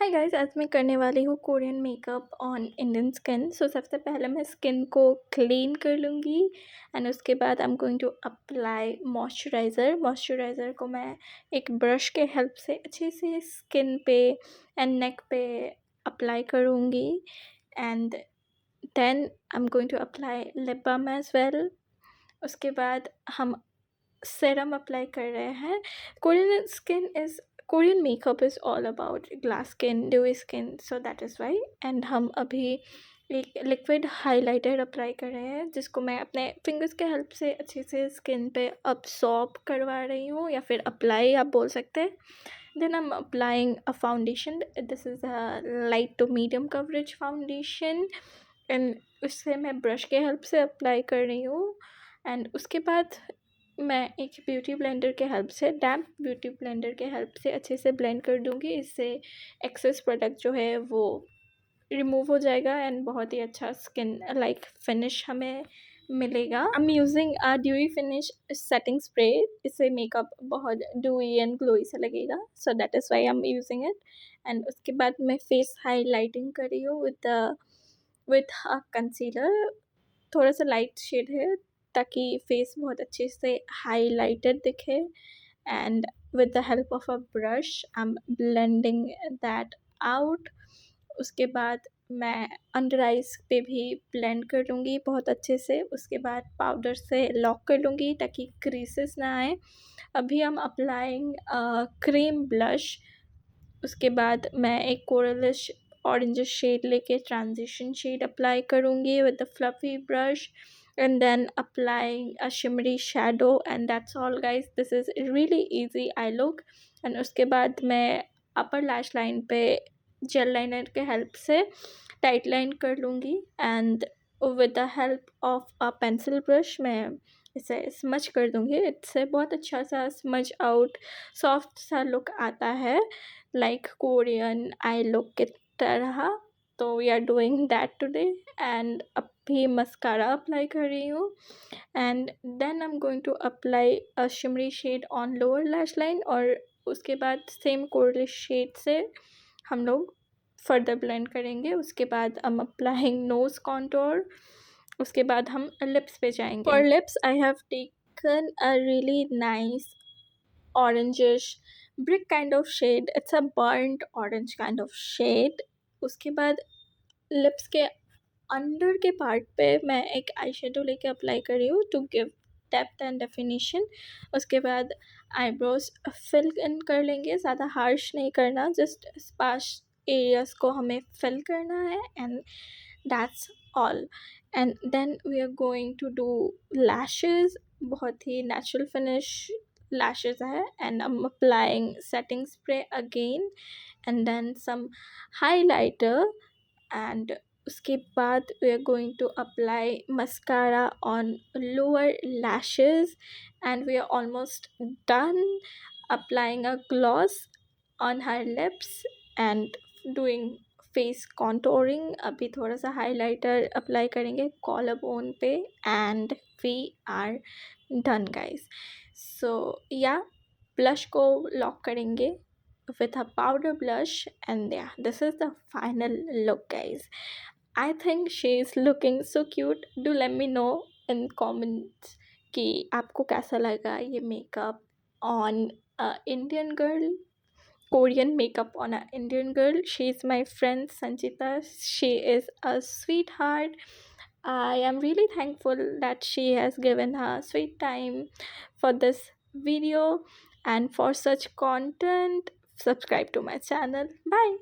Hi guys, आज मैं करने वाली हूँ Korean makeup on Indian skin. So सबसे पहले मैं स्किन को क्लीन कर लूँगी एंड उसके बाद I am going to apply moisturiser को मैं एक ब्रश के हेल्प से अच्छे से स्किन पे एंड नेक पे अप्लाई करूँगी। And then I am going to apply lip balm as well. उसके बाद हम सेरम अप्लाई कर रहे हैं। Korean makeup is all about glass skin, dewy skin, so that is why. And हम अभी एक लिक्विड हाइलाइटर अप्लाई कर रहे हैं जिसको मैं अपने फिंगर्स के हेल्प से अच्छे से स्किन पे अब्सॉर्ब करवा रही हूँ या फिर अप्लाई आप बोल सकते हैं। Then I am applying a foundation, this is a light to medium coverage foundation and उससे मैं ब्रश के हेल्प से अप्लाई कर रही हूँ। एंड उसके बाद मैं एक ब्यूटी ब्लेंडर के हेल्प से डैम्प ब्यूटी ब्लेंडर के हेल्प से अच्छे से ब्लेंड कर दूँगी। इससे एक्सेस प्रोडक्ट जो है वो रिमूव हो जाएगा एंड बहुत ही अच्छा स्किन लाइक फिनिश हमें मिलेगा। I am using a dewy finish setting spray. इससे मेकअप बहुत ड्यूई एंड ग्लोई सा लगेगा, so that is why I am using it. And उसके बाद मैं फेस हाईलाइटिंग कर रही हूँ विथ अ कंसीलर। थोड़ा सा लाइट शेड है ताकि फेस बहुत अच्छे से हाईलाइटेड दिखे। And with the help of a brush I am blending that out. उसके बाद मैं अंडर आइज पे भी ब्लेंड कर लूँगी बहुत अच्छे से। उसके बाद पाउडर से लॉक कर लूँगी ताकि क्रीसेस ना आए। अभी हम अप्लाइंग क्रीम ब्लश। उसके बाद मैं एक कोरलिश ऑरेंज शेड लेके ट्रांजिशन शेड अप्लाई करूँगी with the fluffy brush and then applying a shimmery shadow and that's all guys, this is really easy eye look। and उसके बाद मैं अपर लैश लाइन पे जेल लाइनर के help से tight line कर लूँगी and with the help of a pencil brush मैं इसे स्मच कर दूँगी। इससे बहुत अच्छा सा स्मच आउट सॉफ्ट सा लुक आता है लाइक कोरियन आई लुक की तरह। तो we are doing that today. And अभी मस्कारा अप्लाई कर रही हूँ and then I am going to apply a shimmery shade on lower lash line और उसके बाद सेम कोरलिश शेड से हम लोग फर्दर ब्लेंड करेंगे। उसके बाद I am applying nose contour. उसके बाद हम लिप्स पे जाएंगे। For lips I have taken a really nice orangish brick kind of shade, it's a burnt orange kind of shade। उसके बाद लिप्स के अंदर के पार्ट पे मैं एक आई शेडो लेके अप्लाई कर रही हूँ to give depth and definition. उसके बाद आईब्रोज फिल इन कर लेंगे, ज़्यादा हार्श नहीं करना, जस्ट स्पार्श एरियाज को हमें फिल करना है and that's all. And then we are going to do lashes, बहुत ही नेचुरल फिनिश lashes है and I'm applying setting spray again and then some highlighter and उसके बाद we are going to apply mascara on lower lashes and we are almost done applying a gloss on her lips and doing face contouring. अभी थोड़ा सा highlighter apply करेंगे collarbone पे and we are done guys. So या blush को lock करेंगे with a powder blush and yeah, this is the final look guys। I think she is looking so cute। do let me know in comments कि आपको कैसा लगा ये makeup on a Indian girl, Korean makeup on an Indian girl। She is my friend Sanchita. She is a sweetheart। I am really thankful that she has given her sweet time for this video and for such content. Subscribe to my channel. Bye.